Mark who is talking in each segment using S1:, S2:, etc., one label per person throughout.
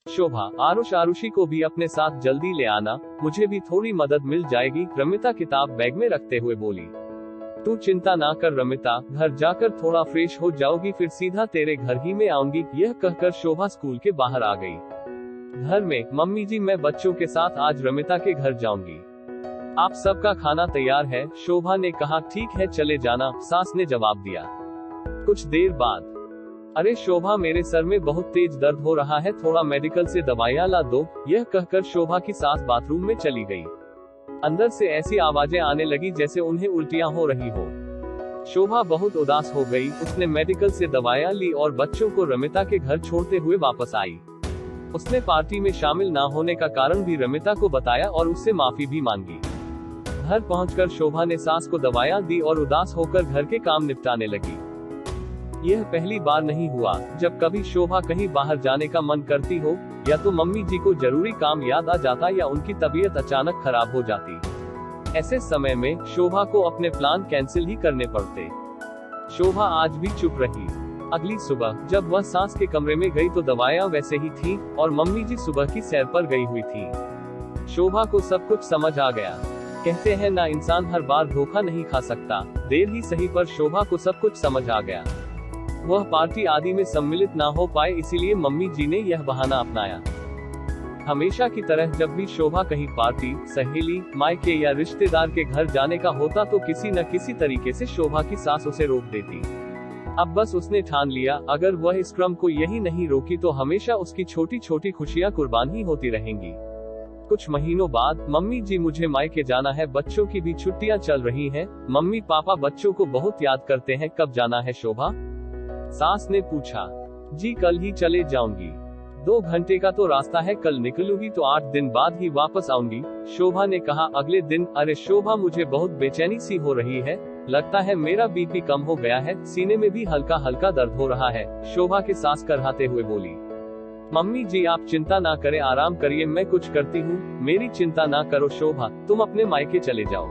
S1: शोभा, आरुष आरुषि को भी अपने साथ जल्दी ले आना, मुझे भी थोड़ी मदद मिल जाएगी। रमिता किताब बैग में रखते हुए बोली। तू चिंता ना कर रमिता, घर जाकर थोड़ा फ्रेश हो जाओगी, फिर सीधा तेरे घर ही में आऊंगी। यह कहकर शोभा स्कूल के बाहर आ गई। घर में, मम्मी जी मैं बच्चों के साथ आज रमिता के घर जाऊंगी, आप सबका खाना तैयार है। शोभा ने कहा ठीक है चले जाना, सास ने जवाब दिया। कुछ देर बाद, अरे शोभा मेरे सर में बहुत तेज दर्द हो रहा है, थोड़ा मेडिकल से दवाइयाँ ला दो। यह कहकर शोभा की सास बाथरूम में चली गई। अंदर से ऐसी आवाजें आने लगी जैसे उन्हें उल्टियां हो रही हो। शोभा बहुत उदास हो गई। उसने मेडिकल से दवाइयां ली और बच्चों को रमिता के घर छोड़ते हुए वापस आई। उसने पार्टी में शामिल ना होने का कारण भी रमिता को बताया और उससे माफी भी मांगी। घर पहुंचकर शोभा ने सास को दवाइयां दी और उदास होकर घर के काम निपटाने लगी। यह पहली बार नहीं हुआ जब कभी शोभा कहीं बाहर जाने का मन करती हो, या तो मम्मी जी को जरूरी काम याद आ जाता या उनकी तबीयत अचानक खराब हो जाती। ऐसे समय में शोभा को अपने प्लान कैंसिल ही करने पड़ते। शोभा आज भी चुप रही। अगली सुबह जब वह सास के कमरे में गई तो दवाइयां वैसे ही थीं और मम्मी जी सुबह की सैर पर गई हुई थी। शोभा को सब कुछ समझ आ गया। कहते हैं ना, इंसान हर बार धोखा नहीं खा सकता। देर ही सही पर शोभा को सब कुछ समझ आ गया। वह पार्टी आदि में सम्मिलित ना हो पाए, इसीलिए मम्मी जी ने यह बहाना अपनाया। हमेशा की तरह जब भी शोभा कहीं पार्टी, सहेली, मायके या रिश्तेदार के घर जाने का होता तो किसी न किसी तरीके से शोभा की सास उसे रोक देती। अब बस उसने ठान लिया, अगर वह इस क्रम को यही नहीं रोकी तो हमेशा उसकी छोटी छोटी खुशियां कुर्बान ही होती रहेंगी। कुछ महीनों बाद, मम्मी जी मुझे मायके जाना है, बच्चों की भी छुट्टियां चल रही हैं, मम्मी पापा बच्चों को बहुत याद करते हैं, कब जाना है शोभा? सास ने पूछा। जी कल ही चले जाऊंगी, 2 घंटे का तो रास्ता है, कल निकलूंगी तो 8 दिन बाद ही वापस आऊंगी। शोभा ने कहा। अगले दिन, अरे शोभा मुझे बहुत बेचैनी सी हो रही है, लगता है मेरा बीपी कम हो गया है, सीने में भी हल्का हल्का दर्द हो रहा है। शोभा के सास करहाते हुए बोली। मम्मी जी आप चिंता ना करें, आराम करिए, मैं कुछ करती हूँ, मेरी चिंता ना करो शोभा, तुम अपने मायके चले जाओ,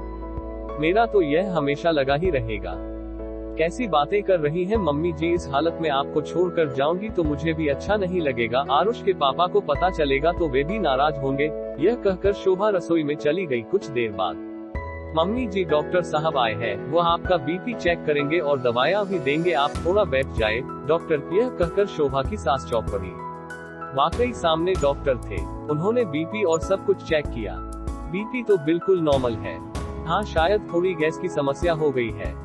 S1: मेरा तो यह हमेशा लगा ही रहेगा। कैसी बातें कर रही हैं मम्मी जी, इस हालत में आपको छोड़कर जाऊंगी तो मुझे भी अच्छा नहीं लगेगा, आरुष के पापा को पता चलेगा तो वे भी नाराज होंगे। यह कहकर शोभा रसोई में चली गई। कुछ देर बाद, मम्मी जी डॉक्टर साहब आए हैं, वो आपका बीपी चेक करेंगे और दवाइयाँ भी देंगे, आप थोड़ा बैठ जाए। डॉक्टर, यह कहकर शोभा की सास चौंक पड़ी। वाकई सामने डॉक्टर थे। उन्होंने बीपी और सब कुछ चेक किया। बीपी तो बिल्कुल नॉर्मल है, हाँ शायद थोड़ी गैस की समस्या हो गई है,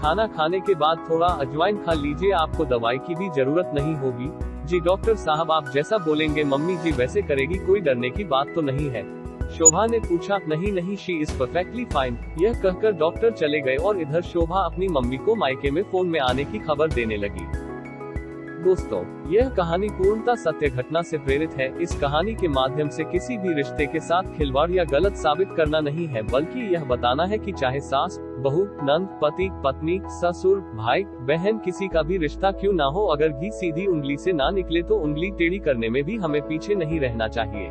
S1: खाना खाने के बाद थोड़ा अजवाइन खा लीजिए, आपको दवाई की भी जरूरत नहीं होगी। जी डॉक्टर साहब आप जैसा बोलेंगे मम्मी जी वैसे करेगी, कोई डरने की बात तो नहीं है? शोभा ने पूछा। नहीं नहीं, शी इज परफेक्टली फाइन। यह कहकर डॉक्टर चले गए और इधर शोभा अपनी मम्मी को मायके में फोन में आने की खबर देने लगी। दोस्तों, यह कहानी पूर्णतः सत्य घटना से प्रेरित है। इस कहानी के माध्यम से किसी भी रिश्ते के साथ खिलवाड़ या गलत साबित करना नहीं है, बल्कि यह बताना है कि चाहे सास, बहू, नंद, पति, पत्नी, ससुर, भाई, बहन, किसी का भी रिश्ता क्यों ना हो, अगर घी सीधी उंगली से ना निकले तो उंगली टेढ़ी करने में भी हमें पीछे नहीं रहना चाहिए।